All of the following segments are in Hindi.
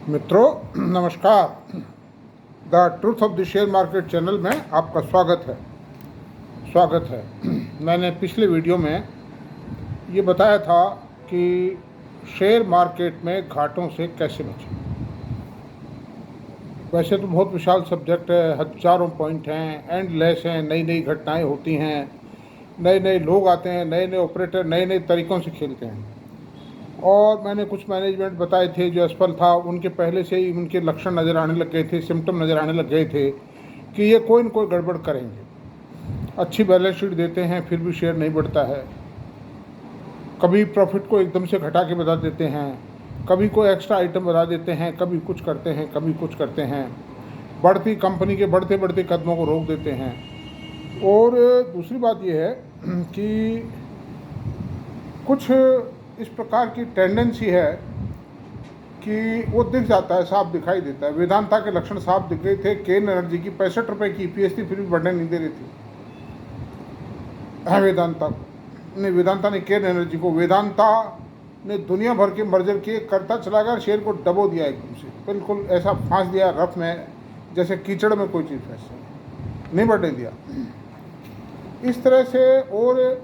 मित्रों नमस्कार। The truth of the share market channel में आपका स्वागत है। मैंने पिछले वीडियो में ये बताया था कि शेयर मार्केट में घाटों से कैसे बचें। वैसे तो बहुत विशाल सब्जेक्ट है, हजारों पॉइंट हैं, एंडलेस हैं, नई नई घटनाएं होती हैं, नए नए लोग आते हैं, नए नए ऑपरेटर नए नए तरीक़ों से खेलते हैं। और मैंने कुछ मैनेजमेंट बताए थे जो असफल था, उनके पहले से ही उनके लक्षण नज़र आने लग गए थे, सिम्टम नज़र आने लग गए थे कि ये कोई न कोई गड़बड़ करेंगे। अच्छी बैलेंस शीट देते हैं फिर भी शेयर नहीं बढ़ता है, कभी प्रॉफिट को एकदम से घटा के बता देते हैं, कभी कोई एक्स्ट्रा आइटम बता देते हैं, कभी कुछ करते हैं, कभी कुछ करते हैं, बढ़ती कंपनी के बढ़ते बढ़ते कदमों को रोक देते हैं। और दूसरी बात यह है कि कुछ इस प्रकार की टेंडेंसी है कि वो दिख जाता है, साफ दिखाई देता है। वेदांता के लक्षण साफ दिख गए थे। केन एनर्जी की 65 रुपये की ईपीएस थी, फिर भी बढ़ने नहीं दे रही थी। वेदांता ने केन एनर्जी को, वेदांता ने दुनिया भर के मर्जर किए, करता चला गया, शेयर को दबो दिया एकदम से, बिल्कुल ऐसा फांस दिया रफ में, जैसे कीचड़ में कोई चीज़ फंस नहीं बढ़ने दिया। इस तरह से और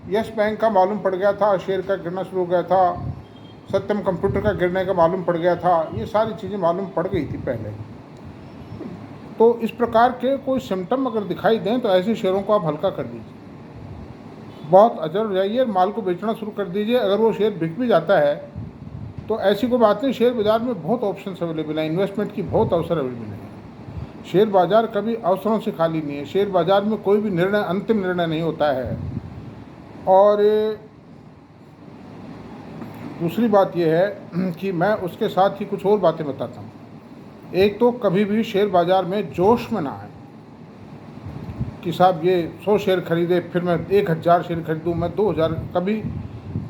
यस बैंक का मालूम पड़ गया था, शेयर का गिरना शुरू हो गया था, सत्यम कंप्यूटर का गिरने का मालूम पड़ गया था, ये सारी चीज़ें मालूम पड़ गई थी पहले। तो इस प्रकार के कोई सिम्टम अगर दिखाई दें तो ऐसे शेयरों को आप हल्का कर दीजिए, बहुत अजर हो जाइए, माल को बेचना शुरू कर दीजिए। अगर वो शेयर बिक भी जाता है तो ऐसी कोई बात नहीं, शेयर बाज़ार में बहुत ऑप्शन अवेलेबल है, इन्वेस्टमेंट की बहुत अवसर अवेलेबल है। शेयर बाज़ार कभी अवसरों से खाली नहीं है। शेयर बाज़ार में कोई भी निर्णय अंतिम निर्णय नहीं होता है। और दूसरी बात यह है कि मैं उसके साथ ही कुछ और बातें बताता हूँ। एक तो कभी भी शेयर बाज़ार में जोश में ना आए कि साहब ये 100 शेयर खरीदे, फिर मैं 1000 शेयर खरीदूँ, मैं 2000। कभी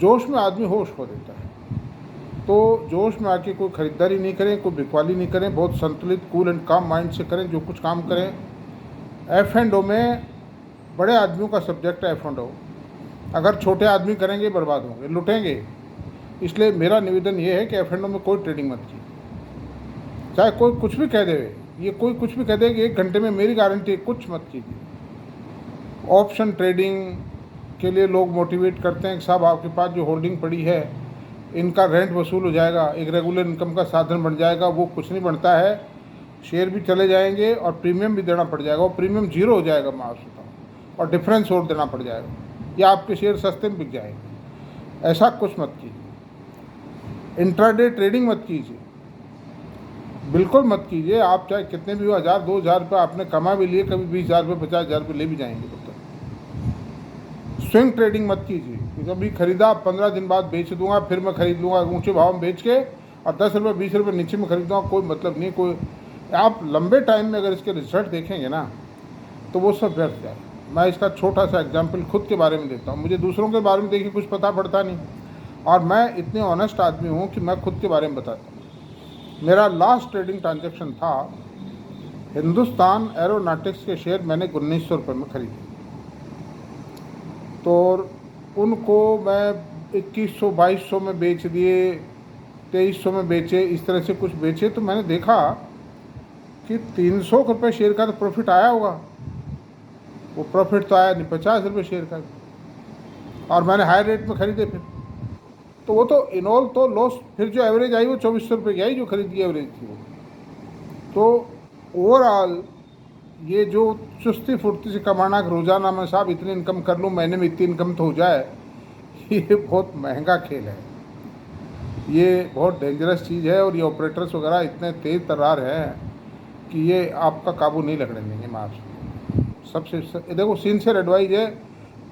जोश में आदमी होश खो देता है। तो जोश में आके कोई ख़रीदारी नहीं करें, कोई बिकवाली नहीं करें, बहुत संतुलित कूल एंड काम माइंड से करें जो कुछ काम करें। F&O में बड़े आदमियों का सब्जेक्ट है F&O। अगर छोटे आदमी करेंगे बर्बाद होंगे, लुटेंगे। इसलिए मेरा निवेदन ये है कि F&O में कोई ट्रेडिंग मत कीजिए, चाहे कोई कुछ भी कह दे। ये कोई कुछ भी कह दे कि 1 घंटे में मेरी गारंटी है, कुछ मत कीजिए। ऑप्शन ट्रेडिंग के लिए लोग मोटिवेट करते हैं कि साहब आपके पास जो होल्डिंग पड़ी है इनका रेंट वसूल हो जाएगा, एक रेगुलर इनकम का साधन बन जाएगा। वो कुछ नहीं बनता है, शेयर भी चले जाएंगे और प्रीमियम भी देना पड़ जाएगा, और प्रीमियम 0 हो जाएगा, मैं आपसे बताऊँ, और डिफरेंस और देना पड़ जाएगा, या आपके शेयर सस्ते में बिक जाएंगे। ऐसा कुछ मत कीजिए। इंट्राडे ट्रेडिंग मत कीजिए, बिल्कुल मत कीजिए। आप चाहे कितने भी हो, 1000-2000 रुपये आपने कमा भी लिए, कभी 20,000 रुपये 50,000 रुपये ले भी जाएंगे। स्विंग ट्रेडिंग मत कीजिए कि कभी खरीदा 15 दिन बाद बेच दूंगा, फिर मैं खरीद लूँगा ऊँचे भाव में बेच के, और 10 रुपये 20 रुपये नीचे में खरीदूँगा। कोई मतलब नहीं। कोई आप लंबे टाइम में अगर इसके रिजल्ट देखेंगे ना तो वो सब व्यर्थ जाए। मैं इसका छोटा सा एग्जाम्पल खुद के बारे में देता हूँ। मुझे दूसरों के बारे में देखिए कुछ पता पड़ता नहीं, और मैं इतने ऑनेस्ट आदमी हूँ कि मैं खुद के बारे में बताता हूँ। मेरा लास्ट ट्रेडिंग ट्रांजेक्शन था, हिंदुस्तान एरोनॉटिक्स के शेयर मैंने 1900 रुपये में खरीदे। तो उनको मैं 2100-2200 में बेच दिए, 2300 में बेचे, इस तरह से कुछ बेचे। तो मैंने देखा कि 300 रुपये शेयर का तो प्रॉफिट आया होगा। वो प्रॉफिट तो आया नहीं, 50 रुपये शेयर का, और मैंने हाई रेट में ख़रीदे। फिर तो वो तो इनऑल तो लॉस। फिर जो एवरेज आई वो 2400 रुपये की आई, जो खरीद की एवरेज थी वो। तो ओवरऑल ये जो चुस्ती फुर्ती से कमाना, रोज़ाना मैं साहब इतनी इनकम कर लूँ, महीने में इतनी इनकम तो हो जाए, ये बहुत महंगा खेल है, ये बहुत डेंजरस चीज़ है। और ये ऑपरेटर्स वगैरह इतने तेज़ तर्रार हैं कि ये आपका काबू नहीं लगने देंगे। मैं आपसे सबसे देखो सिंसियर एडवाइस है,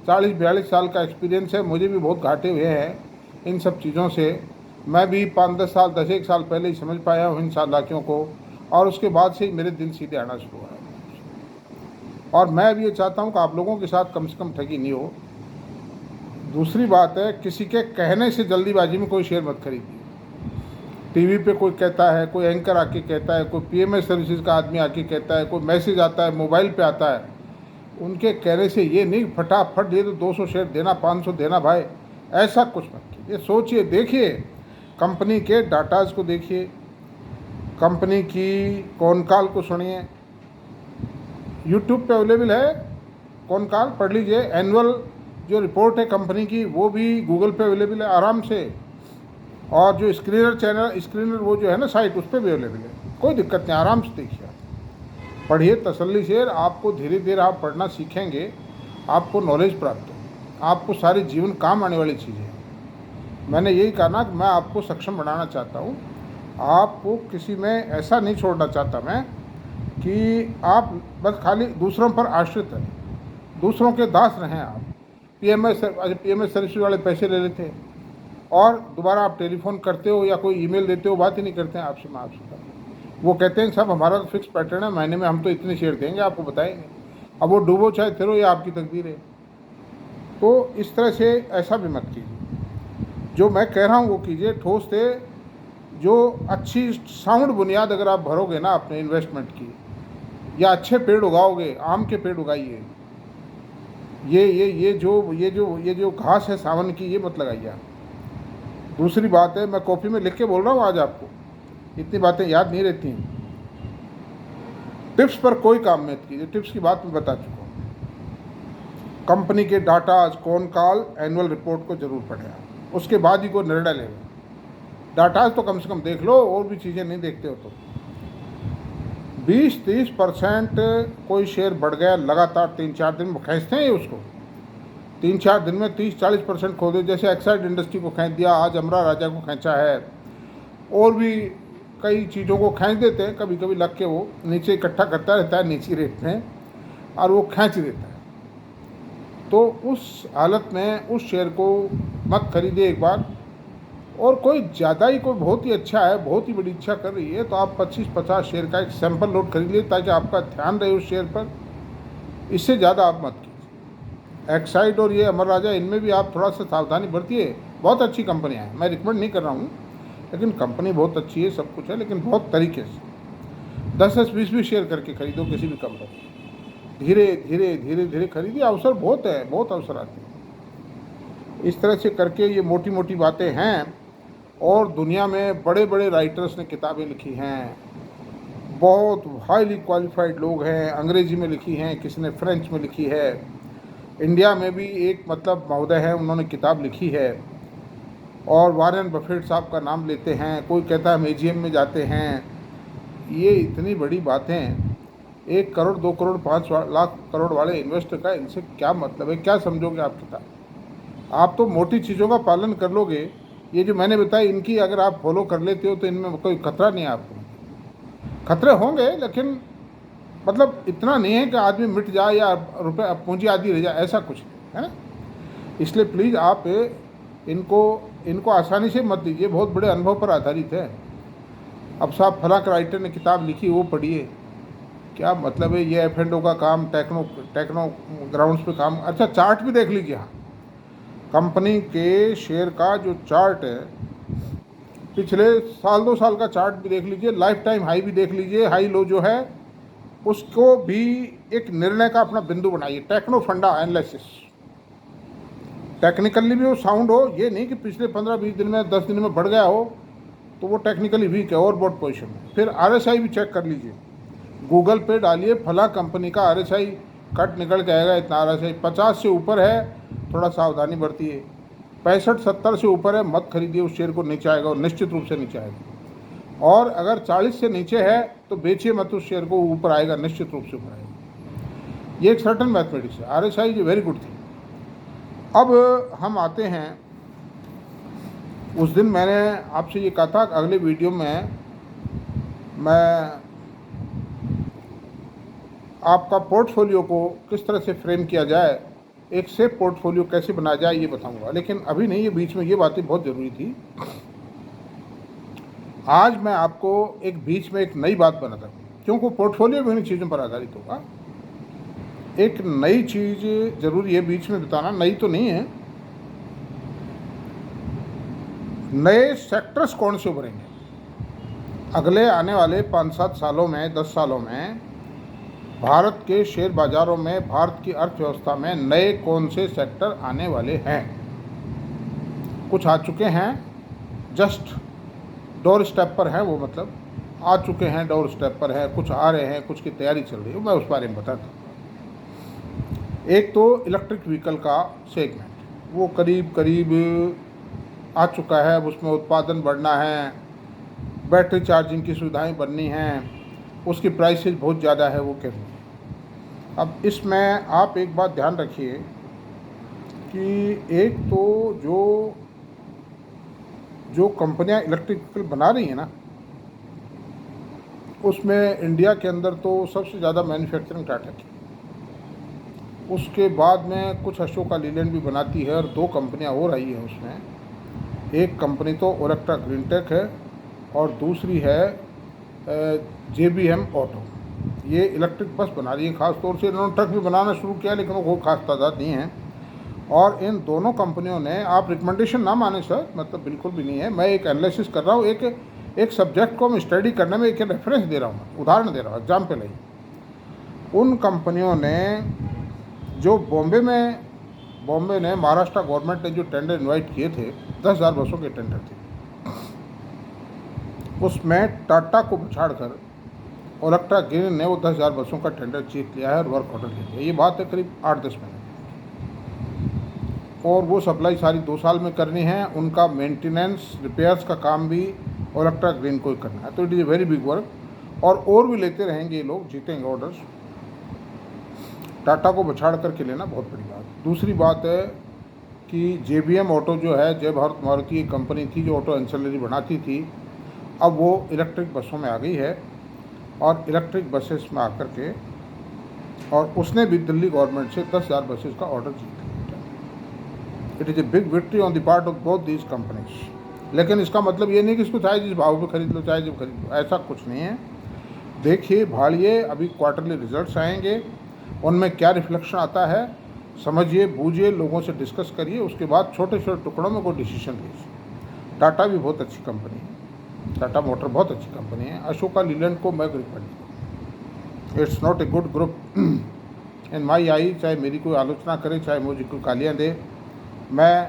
40-42 साल का एक्सपीरियंस है, मुझे भी बहुत घाटे हुए हैं इन सब चीज़ों से। मैं भी 5-10 साल 10-1 साल पहले ही समझ पाया हूँ इन चालाकियों को, और उसके बाद से ही मेरे दिन सीधे आना शुरू हुआ है। और मैं भी ये चाहता हूँ कि आप लोगों के साथ कम से कम ठगी नहीं हो। दूसरी बात है, किसी के कहने से जल्दीबाजी में कोई शेयर मत खरीदिए। टीवी पे कोई कहता है, कोई एंकर आके कहता है, कोई पीएमएस सर्विसेज का आदमी आके कहता है, कोई मैसेज आता है, मोबाइल पे आता है, उनके कहने से ये नहीं फटाफट ये तो 200 शेयर देना, 500 देना भाई, ऐसा कुछ मत कीजिए। सोचिए, देखिए, कंपनी के डाटाज को देखिए, कंपनी की कॉन कॉल को सुनिए, यूट्यूब पे अवेलेबल है कॉन कॉल, पढ़ लीजिए। एनुअल जो रिपोर्ट है कंपनी की वो भी गूगल पे अवेलेबल है आराम से, और जो स्क्रीनर वो जो है ना साइट, उस पर भी अवेलेबल है, कोई दिक्कत नहीं, आराम से देखिए, पढ़िए तसल्ली से। आपको धीरे धीरे आप पढ़ना सीखेंगे, आपको नॉलेज प्राप्त होगी, आपको सारे जीवन काम आने वाली चीज़ें हैं। मैंने यही कहा ना कि मैं आपको सक्षम बनाना चाहता हूँ, आपको किसी में ऐसा नहीं छोड़ना चाहता मैं कि आप बस खाली दूसरों पर आश्रित हैं, दूसरों के दास रहें आप। पीएमएस सर्विस वाले पैसे ले लेते हैं और दोबारा आप टेलीफोन करते हो या कोई ईमेल देते हो, बात ही नहीं करते हैं आपसे। मैं आपसे वो कहते हैं साहब हमारा तो फिक्स पैटर्न है, महीने में हम तो इतने शेयर देंगे, आपको बताएंगे। अब वो डूबो चाहे तैरो, ये आपकी तकदीर है। तो इस तरह से ऐसा भी मत कीजिए, जो मैं कह रहा हूँ वो कीजिए ठोस से। जो अच्छी साउंड बुनियाद अगर आप भरोगे ना अपने इन्वेस्टमेंट की, या अच्छे पेड़ उगाओगे, आम के पेड़ उगाइए। ये जो घास है सावन की, ये मत लगाइए आप। दूसरी बात है, मैं कॉपी में लिख के बोल रहा हूँ आज आपको, इतनी बातें याद नहीं रहती हैं। टिप्स पर कोई काम मत कीजिए, टिप्स की बात मैं बता चुका हूँ। कंपनी के data, con call, annual report को जरूर पढ़ें आप, उसके बाद ही कोई निर्णय लें। डाटा तो कम से कम देख लो, और भी चीज़ें नहीं देखते हो तो। 20-30% कोई शेयर बढ़ गया लगातार 3-4 दिन में, खींचते हैं उसको 3-4 दिन में 30-40% खो दे। जैसे एक्साइड इंडस्ट्री को खींच दिया, आज अमरा राजा को खींचा है, और भी कई चीज़ों को खींच देते हैं। कभी कभी लग के वो नीचे इकट्ठा करता रहता है नीचे रेट में, और वो खींच देता है। तो उस हालत में उस शेयर को मत खरीदे एक बार। और कोई ज़्यादा ही, कोई बहुत ही अच्छा है, बहुत ही बड़ी इच्छा कर रही है, तो आप 25-50 शेयर का एक सैंपल लोड खरीद लीजिए, ताकि आपका ध्यान रहे उस शेयर पर। इससे ज़्यादा आप मत कीजिए। एक्साइड और ये अमर राजा, इनमें भी आप थोड़ा सा सावधानी बरतिए। बहुत अच्छी कंपनियाँ हैं, मैं रिकमेंड नहीं कर रहा हूँ, लेकिन कंपनी बहुत अच्छी है, सब कुछ है, लेकिन बहुत तरीके से 10-10, 20-20 शेयर करके खरीदो किसी भी कंपनी। धीरे धीरे धीरे धीरे खरीदिए, अवसर बहुत है, बहुत अवसर आते हैं। इस तरह से करके ये मोटी मोटी बातें हैं। और दुनिया में बड़े बड़े राइटर्स ने किताबें लिखी हैं, बहुत हाईली क्वालिफाइड लोग हैं, अंग्रेजी में लिखी हैं, किसी ने फ्रेंच में लिखी है। इंडिया में भी एक मतलब महोदय है, उन्होंने किताब लिखी है, और वॉरेन बफेट साहब का नाम लेते हैं। कोई कहता है म्यूजियम में जाते हैं। ये इतनी बड़ी बातें, 1 करोड़ 2 करोड़ 5 लाख करोड़ वाले इन्वेस्टर का इनसे क्या मतलब है? क्या समझोगे आप किताब? आप तो मोटी चीज़ों का पालन कर लोगे। ये जो मैंने बताई, इनकी अगर आप फॉलो कर लेते हो तो इनमें कोई खतरा नहीं है आपको। खतरे होंगे, लेकिन मतलब इतना नहीं है कि आदमी मिट जाए या रुपये पूंजी आदि रह जाए, ऐसा कुछ है ना। इसलिए प्लीज़ आप इनको आसानी से मत दीजिए, बहुत बड़े अनुभव पर आधारित है। अब साहब फलां राइटर ने किताब लिखी, वो पढ़िए, क्या मतलब है? ये F&O का काम, टेक्नो ग्राउंड्स पे काम। अच्छा, चार्ट भी देख लीजिए। हाँ, कंपनी के शेयर का जो चार्ट है, पिछले साल 2 साल का चार्ट भी देख लीजिए, लाइफ टाइम हाई भी देख लीजिए, हाई लो जो है उसको भी एक निर्णय का अपना बिंदु बनाइए। टेक्नो फंडा एनालिसिस, टेक्निकली भी वो साउंड हो, ये नहीं कि पिछले 15-20 दिन में 10 दिन में बढ़ गया हो तो वो टेक्निकली वीक है, ओवरबॉट पोजीशन में। फिर RSI भी चेक कर लीजिए, गूगल पे डालिए फलां कंपनी का RSI, कट निकल के आएगा इतना RSI। 50 से ऊपर है थोड़ा सावधानी बरतिए, 65-70 से ऊपर है मत खरीदिए उस शेयर को, नीचे आएगा, और निश्चित रूप से नीचे आएगा। और अगर 40 से नीचे है तो बेचिए मत उस शेयर को, ऊपर आएगा, निश्चित रूप से ऊपर आएगा। ये एक सर्टन मैथमेटिक्स है। RSI जो वेरी गुड थी। अब हम आते हैं, उस दिन मैंने आपसे ये कहा था अगले वीडियो में मैं आपका पोर्टफोलियो को किस तरह से फ्रेम किया जाए, एक सेफ पोर्टफोलियो कैसे बनाया जाए, ये बताऊंगा। लेकिन अभी नहीं, ये बीच में ये बातें बहुत ज़रूरी थी। आज मैं आपको एक बीच में एक नई बात बताता हूँ, क्योंकि पोर्टफोलियो भी इन चीज़ों पर आधारित होगा। एक नई चीज़ ज़रूरी है बीच में बताना, नई तो नहीं है। नए सेक्टर्स कौन से उभरेंगे अगले आने वाले 5-7 सालों में, 10 सालों में? भारत के शेयर बाज़ारों में, भारत की अर्थव्यवस्था में नए कौन से सेक्टर आने वाले हैं? कुछ आ चुके हैं, जस्ट डोर स्टेप पर हैं वो, मतलब आ चुके हैं, डोर स्टेप पर है, कुछ आ रहे हैं, कुछ की तैयारी चल रही है, मैं उस बारे में बताता हूँ। एक तो इलेक्ट्रिक व्हीकल का सेगमेंट, वो करीब करीब आ चुका है, अब उसमें उत्पादन बढ़ना है, बैटरी चार्जिंग की सुविधाएं बननी हैं, उसकी प्राइसेज बहुत ज़्यादा है, वो कह रही है। अब इसमें आप एक बात ध्यान रखिए कि एक तो जो कंपनियां इलेक्ट्रिक व्हीकल बना रही हैं ना, उसमें इंडिया के अंदर तो सबसे ज़्यादा मैन्युफैक्चरिंग टाटा की, उसके बाद में कुछ अशोका लीलैंड भी बनाती है, और 2 कंपनियां हो रही हैं उसमें। एक कंपनी तो ओरेक्टा ग्रीनटेक है और दूसरी है JBM ऑटो। ये इलेक्ट्रिक बस बना रही है, ख़ास तौर से इन्होंने ट्रक भी बनाना शुरू किया, लेकिन वो कोई खास तादाद नहीं है। और इन दोनों कंपनियों ने, आप रिकमेंडेशन ना माने सर, मतलब बिल्कुल भी नहीं है, मैं एक एनालिसिस कर रहा हूँ, एक सब्जेक्ट को मैं स्टडी करने में एक रेफरेंस दे रहा हूँ, उदाहरण दे रहा हूँ, एग्जाम्पल है। उन कंपनियों ने जो बॉम्बे ने महाराष्ट्र गवर्नमेंट ने जो टेंडर इनवाइट किए थे, 10,000 बसों के टेंडर थे, उसमें टाटा को पछाड़ कर ओरेक्टा ग्रीन ने वो 10,000 बसों का टेंडर जीत लिया है और वर्क ऑर्डर ले लिया। ये बात है करीब 8-10 महीने, और वो सप्लाई सारी 2 साल में करनी है। उनका मेंटेनेंस, रिपेयर्स का काम भी ओरेक्टा ग्रीन को ही करना है, तो it is a very big work, और भी लेते रहेंगे ये लोग, जीतेंगे ऑर्डर्स। टाटा को बछाड़ करके लेना बहुत बड़ी बात। दूसरी बात है कि JBM ऑटो जो है, जय भारत मारुति एक कंपनी थी जो ऑटो एंसिलरी बनाती थी, अब वो इलेक्ट्रिक बसों में आ गई है, और इलेक्ट्रिक बसेस में आकर के, और उसने भी दिल्ली गवर्नमेंट से 10,000 बसेस का ऑर्डर जीत लिया। It is a big victory on the part of both these companies. लेकिन इसका मतलब ये नहीं कि इसको चाहे जिस भाव पे खरीद लो, चाहे जब खरीद लो, ऐसा कुछ नहीं है। देखिए भाड़िए, अभी क्वार्टरली रिजल्ट्स आएंगे, उनमें क्या रिफ्लेक्शन आता है समझिए, बूझिए, लोगों से डिस्कस करिए, उसके बाद छोटे छोटे टुकड़ों में कोई डिसीजन लीजिए। टाटा भी बहुत अच्छी कंपनी है, टाटा मोटर बहुत अच्छी कंपनी है। अशोका लीलैंड को मैं recommend, it's not a good group in my eye. चाहे मेरी कोई आलोचना करे, चाहे मुझे कोई गालियाँ दे, मैं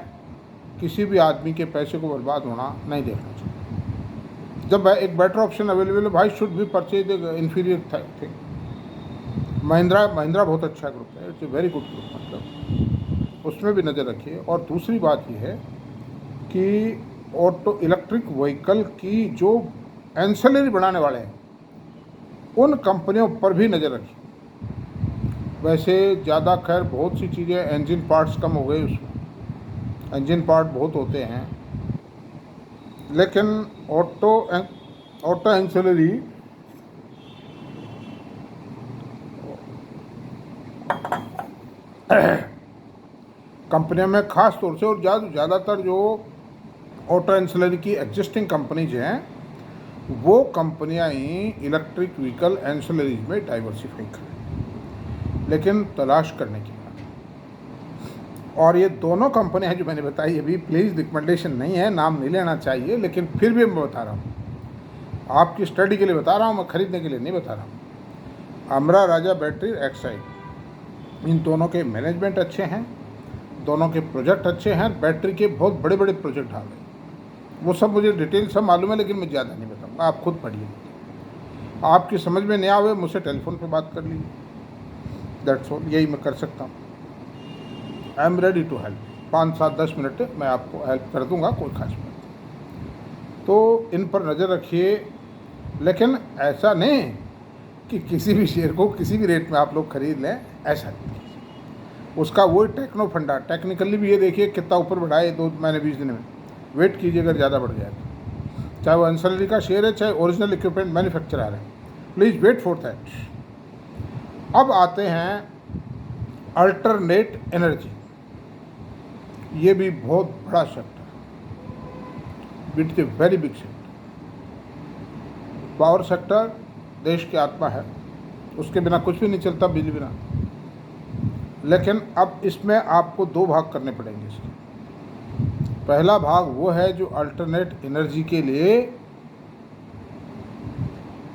किसी भी आदमी के पैसे को बर्बाद होना नहीं देखना चाहिए। जब एक बेटर ऑप्शन अवेलेबल है, भाई शुड भी परचेज इन्फीरियर थिंग। महिंद्रा बहुत अच्छा ग्रुप है, it's a very good group, मतलब उसमें भी नज़र रखिए। और दूसरी बात यह है कि ऑटो इलेक्ट्रिक व्हीकल की जो एंसिलरी बनाने वाले हैं, उन कंपनियों पर भी नज़र रखिए। वैसे ज़्यादा खैर बहुत सी चीज़ें, इंजन पार्ट्स कम हो गए उसमें, इंजन पार्ट बहुत होते हैं, लेकिन ऑटो एंसिलरी कंपनियों में खास तौर से, और ज़्यादातर जो ऑटो एंसिलरी की एग्जिस्टिंग कंपनीज हैं, वो कंपनियां ही इलेक्ट्रिक व्हीकल एंसिलरीज में डाइवर्सिफाई करें, लेकिन तलाश करने की बात। और ये दोनों कंपनियां जो मैंने बताई, अभी प्लीज़ रिकमेंडेशन नहीं है, नाम नहीं लेना चाहिए, लेकिन फिर भी मैं बता रहा हूँ, आपकी स्टडी के लिए बता रहा हूँ, मैं खरीदने के लिए नहीं बता रहा हूँ। अमरा राजा बैटरी, एक्साइड, इन दोनों के मैनेजमेंट अच्छे हैं, दोनों के प्रोजेक्ट अच्छे हैं, बैटरी के बहुत बड़े बड़े प्रोजेक्ट आ गए, वो सब मुझे डिटेल सब मालूम है, लेकिन मैं ज़्यादा नहीं बताऊँगा, आप खुद पढ़िए। आपकी समझ में नहीं आवे, मुझसे टेलीफोन पे बात कर लीजिए, दैट्स ऑल, यही मैं कर सकता हूँ। I am ready to help, 5-7-10 minute मैं आपको हेल्प कर दूँगा, कोई खास बात नहीं। तो इन पर नज़र रखिए, लेकिन ऐसा नहीं कि किसी भी शेयर को किसी भी रेट में आप लोग खरीद लें, ऐसा नहीं। उसका वही टेक्नो फंडा, टेक्निकली भी ये देखिए कितना ऊपर बढ़ाए 2 महीने 20 दिन में, वेट कीजिए अगर ज़्यादा बढ़ जाए तो, चाहे वो एंसिलरी का शेयर है, चाहे ओरिजिनल इक्विपमेंट मैन्युफैक्चरर है, प्लीज़ वेट फॉर दैट। अब आते हैं अल्टरनेट एनर्जी, ये भी बहुत बड़ा sector, it is a very big sector. Power sector देश की आत्मा है, उसके बिना कुछ भी नहीं चलता, बिजली बिना। लेकिन अब इसमें आपको 2 भाग करने पड़ेंगे इसके। पहला भाग वो है जो अल्टरनेट एनर्जी के लिए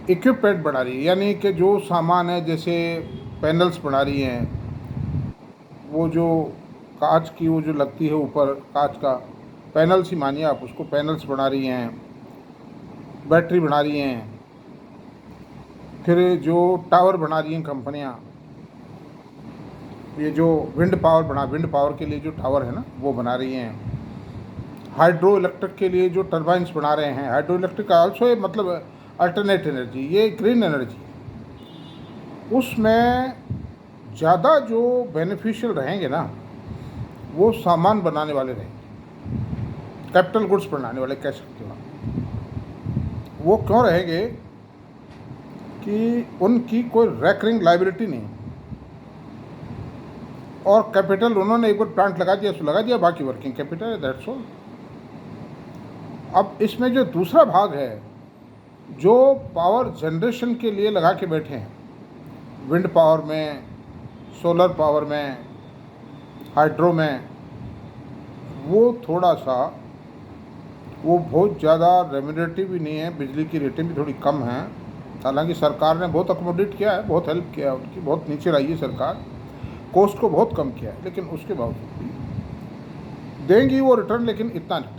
इक्विपमेंट बना रही है, यानी कि जो सामान है, जैसे पैनल्स बना रही हैं, वो जो कांच की वो जो लगती है ऊपर, कांच का पैनल्स ही मानिए आप उसको, पैनल्स बना रही हैं, बैटरी बना रही हैं, फिर जो टावर बना रही हैं कंपनियां, ये जो विंड पावर के लिए जो टावर है ना वो बना रही हैं, हाइड्रो इलेक्ट्रिक के लिए जो टरबाइंस बना रहे हैं, हाइड्रो इलेक्ट्रिक आल्सो मतलब अल्टरनेट एनर्जी, ये ग्रीन एनर्जी है। उसमें ज़्यादा जो बेनिफिशियल रहेंगे ना वो सामान बनाने वाले रहेंगे, कैपिटल गुड्स बनाने वाले कह सकते हो। वो क्यों रहेंगे कि उनकी कोई रेकरिंग लाइबिलिटी नहीं, और कैपिटल उन्होंने एक बार प्लांट लगा दिया तो लगा दिया, बाकी वर्किंग कैपिटल है, दैट्स ऑल। अब इसमें जो दूसरा भाग है जो पावर जनरेशन के लिए लगा के बैठे हैं, विंड पावर में, सोलर पावर में, हाइड्रो में, वो थोड़ा सा वो बहुत ज़्यादा रेम्यूनरेटिव भी नहीं है, बिजली की रेटें भी थोड़ी कम हैं। हालांकि सरकार ने बहुत अकोमोडेट किया है, बहुत हेल्प किया है, उनकी बहुत नीचे लाई है सरकार, कॉस्ट को बहुत कम किया है, लेकिन उसके बावजूद भी देंगी वो रिटर्न, लेकिन इतना नहीं।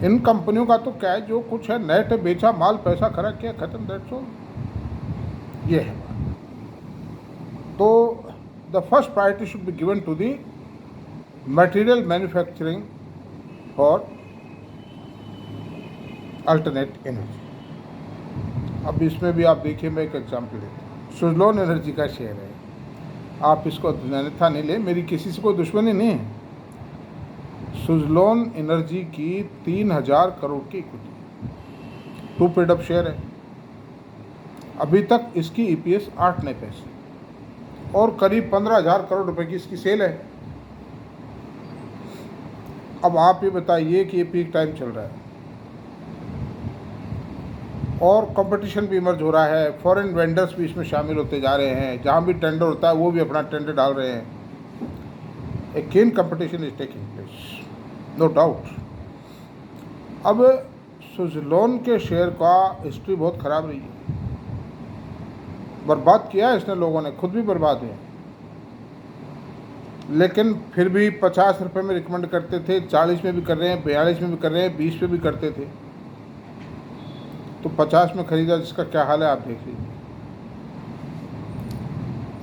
इन कंपनियों का तो क्या है, जो कुछ है नेट बेचा माल, पैसा खरा किया, खत्म, दैट्स ऑल, ये है। तो the first priority should be given to the material manufacturing for alternate energy. अब इसमें भी आप देखिए, मैं एक एग्जांपल देता हूँ। सुजलॉन एनर्जी का शेयर है, आप इसको अन्यथा नहीं ले, मेरी किसी से कोई दुश्मनी नहीं है। सुजलॉन एनर्जी की 3000 करोड़ की इक्विटी, 2 पेड अप शेयर है। अभी तक इसकी ईपीएस 8 नए पैसे, और करीब 15,000 करोड़ रुपए की इसकी सेल है। अब आप ये बताइए कि ये पीक टाइम चल रहा है और कंपटीशन भी इमर्ज हो रहा है, फॉरेन वेंडर्स भी इसमें शामिल होते जा रहे हैं, जहाँ भी टेंडर होता है वो भी अपना टेंडर डाल रहे हैं। A keen competition is taking place, no doubt. अब सुजलॉन के शेयर का हिस्ट्री बहुत ख़राब रही है, बर्बाद किया है इसने, लोगों ने खुद भी बर्बाद हुए, लेकिन फिर भी 50 रुपये में रिकमेंड करते थे, 40 में भी कर रहे हैं, 42 में भी कर रहे हैं, 20 पे भी करते थे। तो 50 में खरीदा, जिसका क्या हाल है आप देख लीजिए।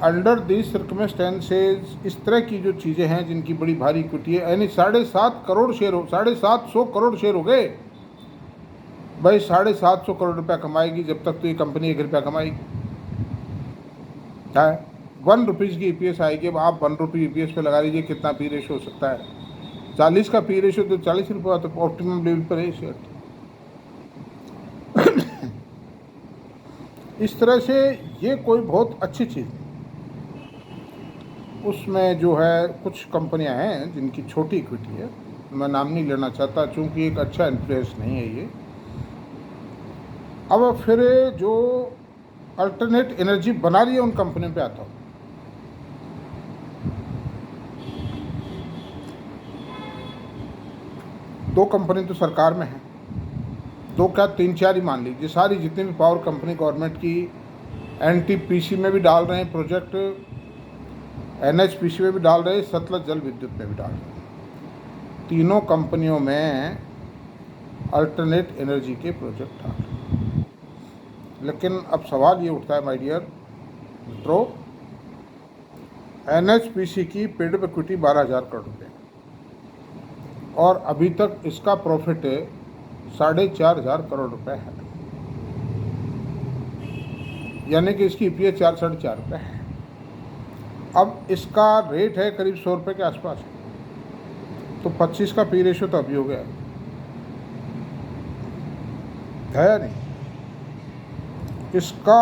अंडर दीज सर्कमस्टेंसेज इस तरह की जो चीज़ें हैं जिनकी बड़ी भारी इक्विटी है, यानी 7.5 करोड़ शेयर हो, 750 करोड़ शेयर हो गए भाई, 750 करोड़ रुपया कमाएगी जब तक तो ये कंपनी 1 रुपया कमाएगी। क्या है, 1 रुपीज़ की ईपीएस आएगी। अब आप 1 रुपये ईपीएस पे लगा लीजिए, कितना पी रेशो हो सकता है? 40 का पी रेशो तो 40 रुपये, तो ऑप्टिमम लेवल पर है शेयर। इस तरह से ये कोई बहुत अच्छी चीज़ नहीं। उसमें जो है कुछ कंपनियां हैं जिनकी छोटी इक्विटी है, मैं नाम नहीं लेना चाहता चूँकि एक अच्छा इन्फ्लुएंस नहीं है ये। अब फिर जो अल्टरनेट एनर्जी बना रही है उन कंपनियों पे आता हूँ। दो कंपनी तो सरकार में है, 2 क्या 3-4 ही मान लीजिए, सारी जितनी भी पावर कंपनी गवर्नमेंट की, एनटीपीसी में भी डाल रहे हैं प्रोजेक्ट, एनएचपीसी में भी डाल रहे हैं, सतलज जल विद्युत में भी डाल रहे हैं। तीनों कंपनियों में अल्टरनेट एनर्जी के प्रोजेक्ट डाल रहे हैं। लेकिन अब सवाल ये उठता है माय डियर मित्रों, एनएचपीसी की पेड अप इक्विटी 12,000 करोड़ रुपये, और अभी तक इसका प्रॉफिट 4,500 करोड़ रुपए है, यानी कि इसकी ईपीएस 4-4.5 रुपये है। अब इसका रेट है करीब 100 रुपये के आसपास, तो 25 का पी रेशो तो अभी हो गया है या नहीं? इसका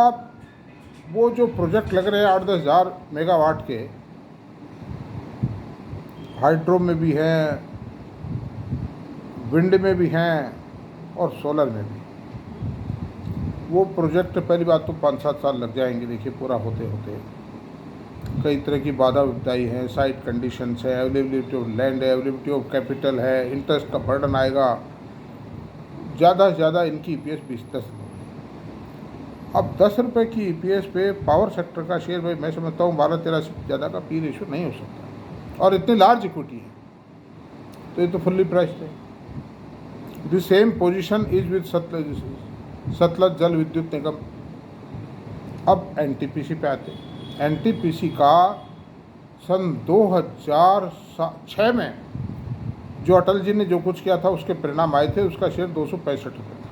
वो जो प्रोजेक्ट लग रहे हैं 8-10 हज़ार मेगावाट के, हाइड्रो में भी हैं, विंड में भी हैं और सोलर में भी, वो प्रोजेक्ट पहली बात तो 5-7 साल लग जाएंगे, देखिए पूरा होते होते। कई तरह की बाधा विपदाई है, साइट कंडीशंस है, अवेलेबिलिटी ऑफ लैंड है, अवेलेबिलिटी ऑफ कैपिटल है, इंटरेस्ट का बर्डन आएगा, ज़्यादा से ज़्यादा इनकी ईपीएस 20-10 रुपये। अब 10 रुपये की ईपीएस पे पावर सेक्टर का शेयर, भाई मैं समझता हूँ 12-13 से ज़्यादा का पी रेशो नहीं हो सकता, और इतनी लार्ज इक्विटी है तो ये तो फुल्ली प्राइस्ड है। The same position is with Sutlej जल विद्युत निगम, अब एनटीपीसी पे आते। एनटीपीसी का सन 2006 में जो अटल जी ने जो कुछ किया था उसके परिणाम आए थे, उसका शेयर 265 रुपये था।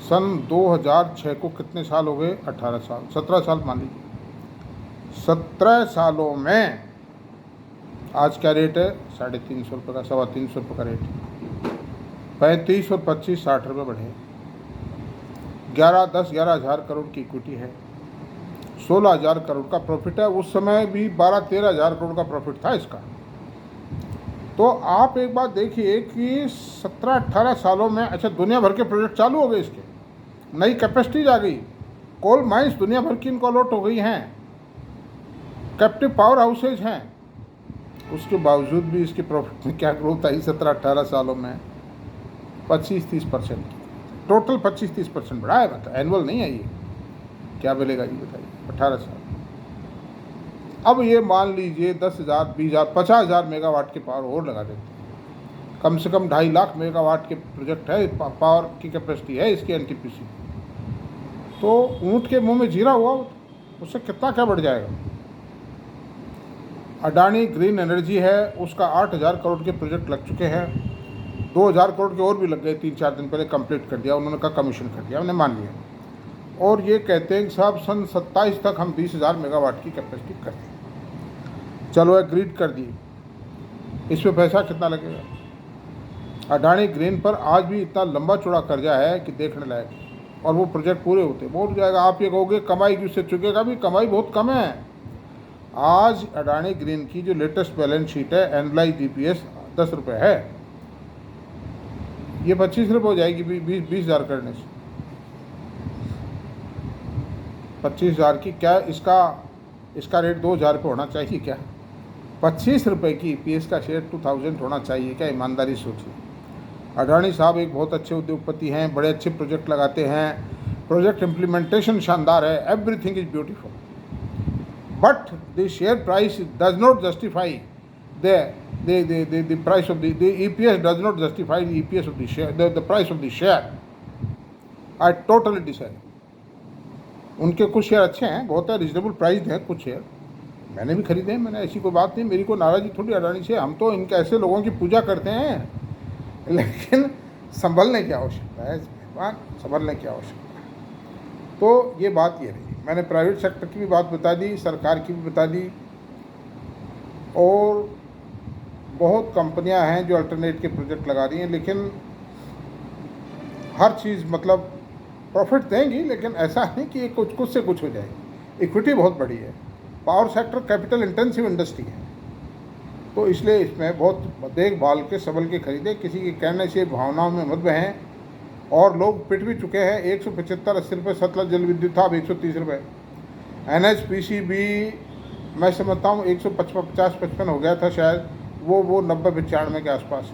सन 2006 को कितने साल हो गए? 18 साल, 17 साल मान लीजिए। 17 सालों में आज क्या रेट है? 350 रुपये का, 325 रुपये का रेट। 35 और 25 60 रुपये बढ़े। 11 करोड़ की इक्विटी है, 16,000 करोड़ का प्रॉफिट है। उस समय भी 12-13,000 करोड़ का प्रॉफिट था इसका। तो आप एक बात देखिए कि 17-18 सालों में, अच्छा दुनिया भर के प्रोजेक्ट चालू हो गए, इसके नई कैपेसिटीज आ गई, कोल माइंस दुनिया भर की इनको अलॉट हो गई हैं, कैप्टिव पावर हाउसेज हैं, उसके बावजूद भी इसके प्रॉफिट में क्या ग्रोथ आई 17-18 सालों में? 25-30%, टोटल 25-30% बढ़ा है। मतलब एनुअल नहीं है ये, क्या मिलेगा ये बताइए? 18 साल। अब ये मान लीजिए 10,000, 20,000, 50,000 मेगावाट के पावर और लगा देते हैं, कम से कम 2.5 लाख मेगावाट के प्रोजेक्ट है, पावर की कैपेसिटी है इसकी एनटीपीसी। तो ऊँट के मुंह में जीरा हुआ, उससे कितना क्या बढ़ जाएगा। अडानी ग्रीन एनर्जी है, उसका 8,000 करोड़ के प्रोजेक्ट लग चुके हैं, 2,000 करोड़ के और भी लग गए, 3-4 दिन पहले कंप्लीट कर दिया उन्होंने, कहा कमीशन कर दिया, उन्हें मान लिया। और ये कहते हैं कि साहब सन 27 तक हम 20,000 मेगावाट की कैपेसिटी कर दें। चलो एग्रीड कर दिए, इस पर पैसा कितना लगेगा? अडानी ग्रीन पर आज भी इतना लंबा चौड़ा कर्जा है कि देखने लायक, और वो प्रोजेक्ट पूरे होते बोल जाएगा। आप ये कहोगे कमाई की उससे चुकेगा भी, कमाई बहुत कम है। आज अडानी ग्रीन की जो लेटेस्ट बैलेंस शीट है, एनालाइज DPS 10 रुपये है, ये 25 रुपये हो जाएगी 20,000 करने से। 25,000 की क्या इसका रेट 2,000 रुपये होना चाहिए क्या? 25 रुपये की EPS का शेयर 2000 होना चाहिए क्या? ईमानदारी सोचिए। अडानी साहब एक बहुत अच्छे उद्योगपति हैं, बड़े अच्छे प्रोजेक्ट लगाते हैं, प्रोजेक्ट इम्प्लीमेंटेशन शानदार है, everything is beautiful, but the share price does not justify the price of the EPS does not justify the EPS of the share, the price of the share. I totally decide. उनके कुछ शेयर अच्छे हैं, बहुत है, रिजनेबल प्राइस हैं कुछ शेयर, मैंने भी खरीदे हैं, मैंने, ऐसी कोई बात नहीं, मेरी को नाराज़गी थोड़ी अडानी से, हम तो इनके ऐसे लोगों की पूजा करते हैं, लेकिन संभलने की आवश्यकता है, संभलने की आवश्यकता है। तो ये बात ये रही। मैंने प्राइवेट सेक्टर की भी बात बता दी, सरकार की भी बता दी, और बहुत कंपनियां हैं जो अल्टरनेट के प्रोजेक्ट लगा रही हैं, लेकिन हर चीज़ मतलब प्रॉफिट देंगी, लेकिन ऐसा नहीं कि कुछ से कुछ हो जाएगी। इक्विटी बहुत बड़ी है, power sector capital intensive industry है, तो इसलिए इसमें बहुत देखभाल के संभल के खरीदे, किसी के कहने से भावनाओं में मत बहें। और लोग पिट भी चुके हैं, 175-80 रुपये सतलज जल विद्युत था, अब 130 रुपये। NHPC भी मैं समझता हूँ 150-55 हो गया था शायद, वो 90-95 के आसपास।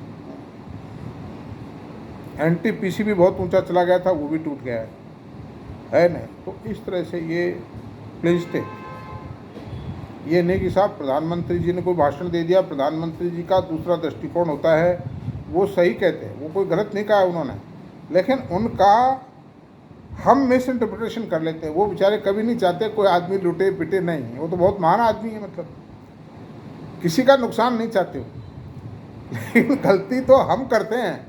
NTPC भी बहुत ऊंचा चला गया था, वो भी टूट गया है नहीं। तो इस तरह से ये प्लीज थे, ये नहीं कि साहब प्रधानमंत्री जी ने कोई भाषण दे दिया, प्रधानमंत्री जी का दूसरा दृष्टिकोण होता है, वो सही कहते हैं, वो कोई गलत नहीं कहा उन्होंने, लेकिन उनका हम मिस इंटरप्रिटेशन कर लेते हैं। वो बेचारे कभी नहीं चाहते कोई आदमी लूटे पिटे, नहीं, वो तो बहुत महान आदमी है, मतलब किसी का नुकसान नहीं चाहते हो, लेकिन गलती तो हम करते हैं।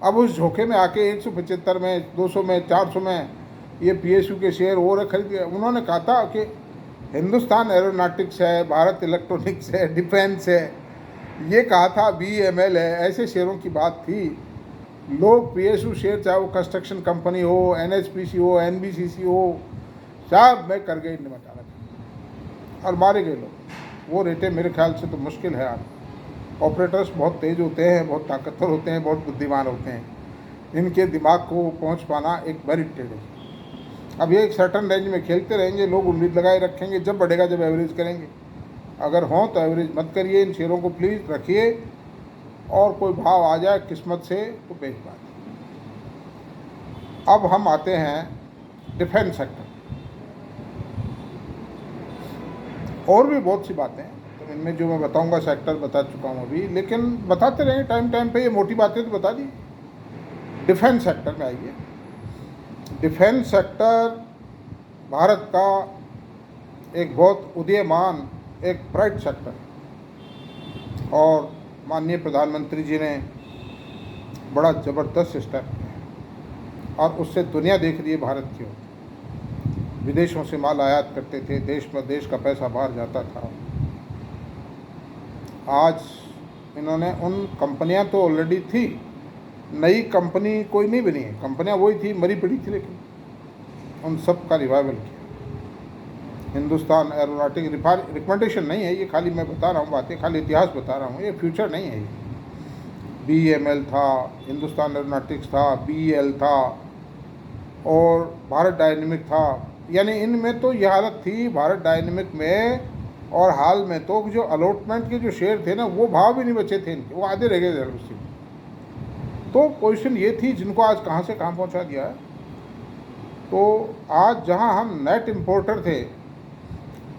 अब उस झोंके में आके 175 में, 200 में, 400 में ये PSU के शेयर और खरीद गए। उन्होंने कहा था कि हिंदुस्तान एरोनॉटिक्स है, भारत इलेक्ट्रॉनिक्स है, डिफेंस है, ये कहा था, BML है, ऐसे शेयरों की बात थी। लोग PSU शेयर, चाहे वो कंस्ट्रक्शन कंपनी हो, NHPC हो, NBCC हो, सब में कर गए निमटाना और मारे गए लोग। वो रेटें मेरे ख्याल से तो मुश्किल है। आप ऑपरेटर्स बहुत तेज़ होते हैं, बहुत ताकतवर होते हैं, बहुत बुद्धिमान होते हैं, इनके दिमाग को पहुंच पाना एक बड़ी टेढ़ है। अब ये एक सर्टन रेंज में खेलते रहेंगे, लोग उम्मीद लगाए रखेंगे, जब बढ़ेगा जब एवरेज करेंगे। अगर हों तो एवरेज मत करिए, इन शेयरों को प्लीज़ रखिए, और कोई भाव आ जाए किस्मत से तो बेच पाए। अब हम आते हैं डिफेंस सेक्टर, और भी बहुत सी बातें हैं, तो इनमें जो मैं बताऊंगा सेक्टर बता चुका हूं अभी, लेकिन बताते रहेंगे टाइम टाइम पे, ये मोटी बातें तो बता दी। डिफेंस सेक्टर में आइए। डिफेंस सेक्टर भारत का एक बहुत उदीयमान एक ब्राइट सेक्टर, और माननीय प्रधानमंत्री जी ने बड़ा ज़बरदस्त स्टेप किया और उससे दुनिया देख रही है भारत की ओर। विदेशों से माल आयात करते थे, देश का पैसा बाहर जाता था। आज इन्होंने उन कंपनियां तो ऑलरेडी थी, नई कंपनी कोई नहीं बनी है, कंपनियां वही थी, मरी पड़ी थी, लेकिन उन सब का रिवाइवल किया। हिंदुस्तान एरोनॉटिक रिकमेंडेशन नहीं है ये, खाली मैं बता रहा हूँ बातें, खाली इतिहास बता रहा हूँ, ये फ्यूचर नहीं है। ये BEML था, हिंदुस्तान एरोनॉटिक्स था, BEL था और भारत डायनेमिक था। यानी इनमें तो यह हालत थी भारत डायनेमिक में, और हाल में तो जो अलॉटमेंट के जो शेयर थे ना, वो भाव भी नहीं बचे थे इनके, वो आधे रह गए थे उसी। तो पोजीशन ये थी जिनको आज कहाँ से कहाँ पहुँचा दिया है। तो आज जहाँ हम नेट इम्पोर्टर थे,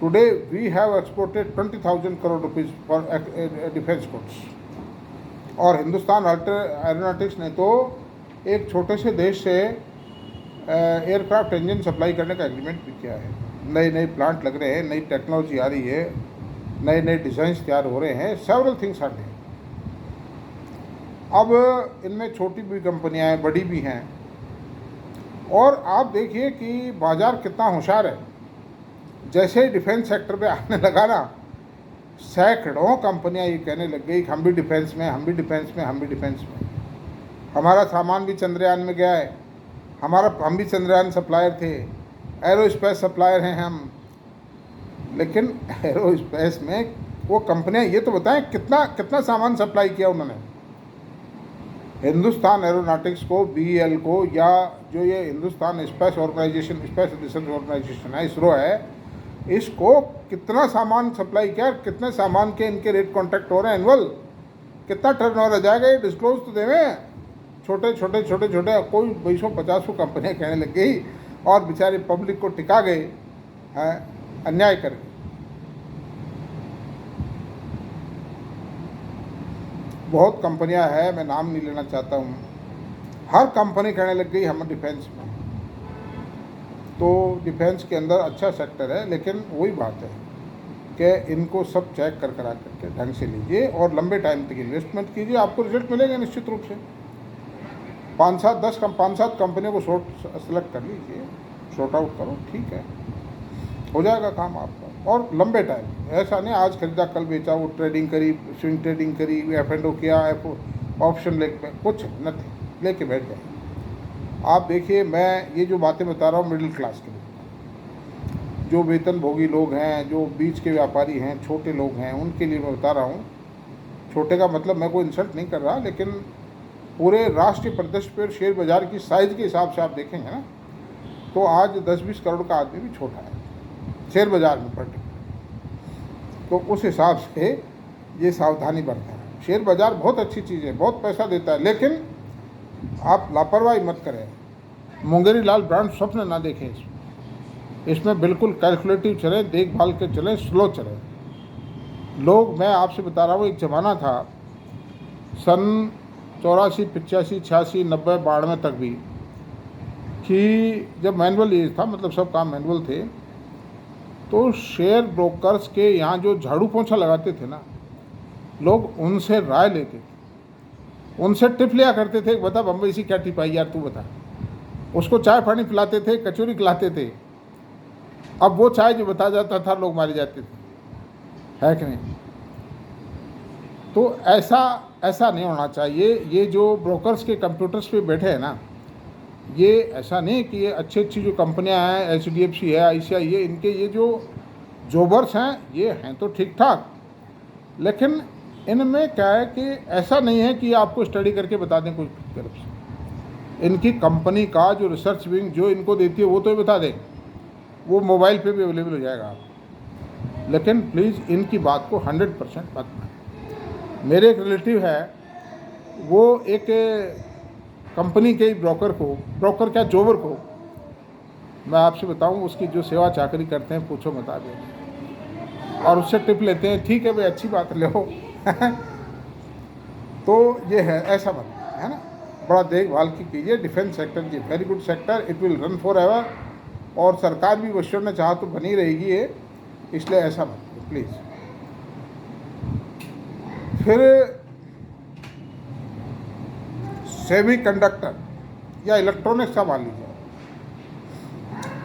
today we have exported 20,000 crore rupees for defence goods. और हिंदुस्तान एरोनॉटिक्स ने तो एक छोटे से देश से एयरक्राफ्ट इंजन सप्लाई करने का एग्रीमेंट भी किया है। नए नए प्लांट लग रहे हैं, नई टेक्नोलॉजी आ रही है, नए नए डिज़ाइंस तैयार हो रहे हैं, सेवरल थिंग्स आर देयर। अब इनमें छोटी भी कंपनियां हैं, बड़ी भी हैं, और आप देखिए कि बाज़ार कितना होशियार है। जैसे ही डिफेंस सेक्टर पे आने लगा ना, सैकड़ों कंपनियां ये कहने लग गई हम भी डिफेंस में, हम भी डिफेंस में, हम भी डिफेंस में। हमारा सामान भी चंद्रयान में गया है, हम भी चंद्रयान सप्लायर थे, एरोस्पेस सप्लायर हैं हम। लेकिन एरोस्पेस में वो कंपनियां ये तो बताएं कितना कितना सामान सप्लाई किया उन्होंने। हिंदुस्तान एरोनॉटिक्स को, BEL को, या जो ये Hindustan space organisation, space research organisation है, इसरो है, इसको कितना सामान सप्लाई किया, कितने सामान के इनके रेट कॉन्ट्रैक्ट हो रहे हैं एनुअल, कितना टर्नओवर आ जाएगा, ये डिस्क्लोज तो देवें। छोटे छोटे कोई 250 कंपनियाँ कहने लग गई, और बेचारे पब्लिक को टिका गए हैं अन्याय करके। बहुत कंपनियां हैं, मैं नाम नहीं लेना चाहता हूँ, हर कंपनी कहने लग गई हम डिफेंस में। तो डिफेंस के अंदर अच्छा सेक्टर है, लेकिन वही बात है कि इनको सब चेक करा करके ढंग से लीजिए और लंबे टाइम तक इन्वेस्टमेंट कीजिए, आपको रिजल्ट मिलेगा निश्चित रूप से। 5-7 कंपनियों को सेलेक्ट कर लीजिए, शॉर्ट आउट करो, ठीक है, हो जाएगा काम आपका। और लंबे टाइम, ऐसा नहीं आज खरीदा कल बेचा, वो ट्रेडिंग करी, स्विंग ट्रेडिंग करी, F&O किया, ऑप्शन कुछ नथिंग, लेके बैठ जाए। आप देखिए, मैं ये जो बातें बता रहा हूँ मिडिल क्लास के लिए, जो वेतन भोगी लोग हैं, जो बीच के व्यापारी हैं, छोटे लोग हैं, उनके लिए मैं बता रहा हूँ। छोटे का मतलब मैं कोई इंसल्ट नहीं कर रहा, लेकिन पूरे राष्ट्रीय परिदृश्य पर शेयर बाज़ार की साइज़ के हिसाब से आप देखेंगे ना, तो आज 10-20 करोड़ का आदमी भी छोटा है शेयर बाज़ार में पर्टिकुलर। तो उस हिसाब से ये सावधानी बरतें। शेयर बाज़ार बहुत अच्छी चीज़ है, बहुत पैसा देता है, लेकिन आप लापरवाही मत करें। मुंगेरी लाल ब्रांड स्वप्न ना देखें इसमें बिल्कुल कैलकुलेटिव चलें, देखभाल के चलें, स्लो चलें। लोग, मैं आपसे बता रहा हूँ, एक ज़माना था सन 84, 85, 86, 90, 92 तक भी, कि जब मैनुअल एज था, मतलब सब काम मैनुअल थे, तो शेयर ब्रोकर्स के यहाँ जो झाड़ू पोंछा लगाते थे ना, लोग उनसे राय लेते थे, उनसे टिप लिया करते थे, बता बम्बई से क्या टिप आई यार, तू बता। उसको चाय पानी पिलाते थे, कचौरी खिलाते थे। अब वो चाय जो बता जाता था, लोग मारे जाते थे, है कि नहीं? तो ऐसा नहीं होना चाहिए। ये जो ब्रोकर्स के कंप्यूटर्स पे बैठे हैं ना, ये ऐसा नहीं कि ये अच्छी जो कंपनियां हैं, HDFC है, ICICI है, इनके ये जो जॉबर्स हैं, ये हैं तो ठीक ठाक, लेकिन इनमें क्या है कि ऐसा नहीं है कि आपको स्टडी करके बता दें कुछ तरफ से। इनकी कंपनी का जो रिसर्च विंग जो इनको देती है वो तो बता दें, वो मोबाइल पे भी अवेलेबल हो जाएगा आप। लेकिन प्लीज़ इनकी बात को 100% मत मानें। मेरे एक रिलेटिव है, वो एक कंपनी के ब्रोकर क्या जॉबर को, मैं आपसे बताऊं, उसकी जो सेवा चाकरी करते हैं पूछो बता दें, और उससे टिप लेते हैं, ठीक है भाई अच्छी बात ले हो तो ये है, ऐसा मत है ना, बड़ा देखभाल की कीजिए। Defence sector is very good sector, it will run for ever, और सरकार भी ईश्वर ने चाहा तो बनी रहेगी ये, इसलिए ऐसा मत करो प्लीज़। फिर सेमी कंडक्टर या इलेक्ट्रॉनिक्स का मान लीजिए,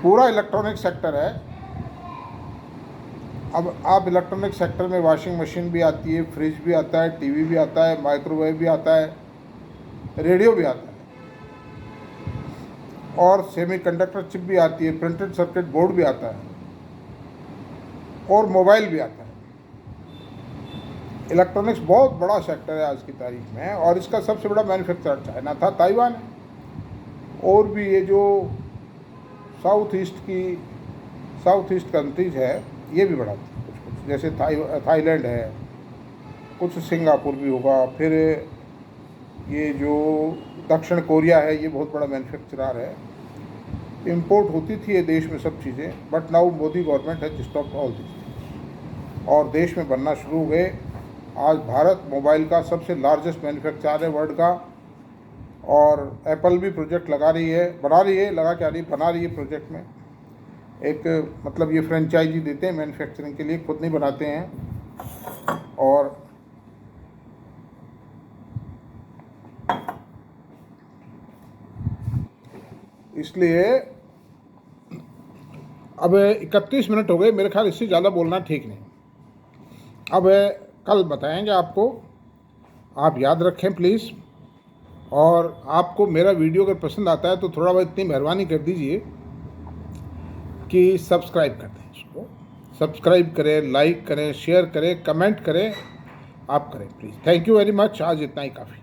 पूरा इलेक्ट्रॉनिक सेक्टर है। अब आप इलेक्ट्रॉनिक सेक्टर में वॉशिंग मशीन भी आती है, फ्रिज भी आता है, टीवी भी आता है, माइक्रोवेव भी आता है, रेडियो भी आता है, और सेमीकंडक्टर चिप भी आती है, प्रिंटेड सर्किट बोर्ड भी आता है, और मोबाइल भी आता है। इलेक्ट्रॉनिक्स बहुत बड़ा सेक्टर है आज की तारीख में, और इसका सबसे बड़ा मैन्युफैक्चरर चाइना था, ताइवान है। और भी ये जो साउथ ईस्ट कंट्रीज है ये भी बढ़ाती है कुछ कुछ, जैसे थाईलैंड है, कुछ सिंगापुर भी होगा, फिर ये जो दक्षिण कोरिया है ये बहुत बड़ा मैन्युफैक्चरर है। इंपोर्ट होती थी ये देश में सब चीज़ें, बट नाउ मोदी गवर्नमेंट है स्टॉप ऑल दिस, और देश में बनना शुरू हो गए। आज भारत मोबाइल का सबसे लार्जेस्ट मैन्युफैक्चरर है वर्ल्ड का, और एप्पल भी प्रोजेक्ट बना रही है प्रोजेक्ट में। एक मतलब ये फ्रेंचाइजी देते हैं मैन्युफैक्चरिंग के लिए, खुद नहीं बनाते हैं। और इसलिए अब 31 मिनट हो गए, मेरे ख्याल इससे ज़्यादा बोलना ठीक नहीं। अब कल बताएंगे आपको, आप याद रखें प्लीज़। और आपको मेरा वीडियो अगर पसंद आता है तो थोड़ा बहुत इतनी मेहरबानी कर दीजिए कि सब्सक्राइब कर दें, इसको सब्सक्राइब करें, लाइक करें, शेयर करें, कमेंट करें, आप करें please. Thank you very much, आज इतना ही काफ़ी।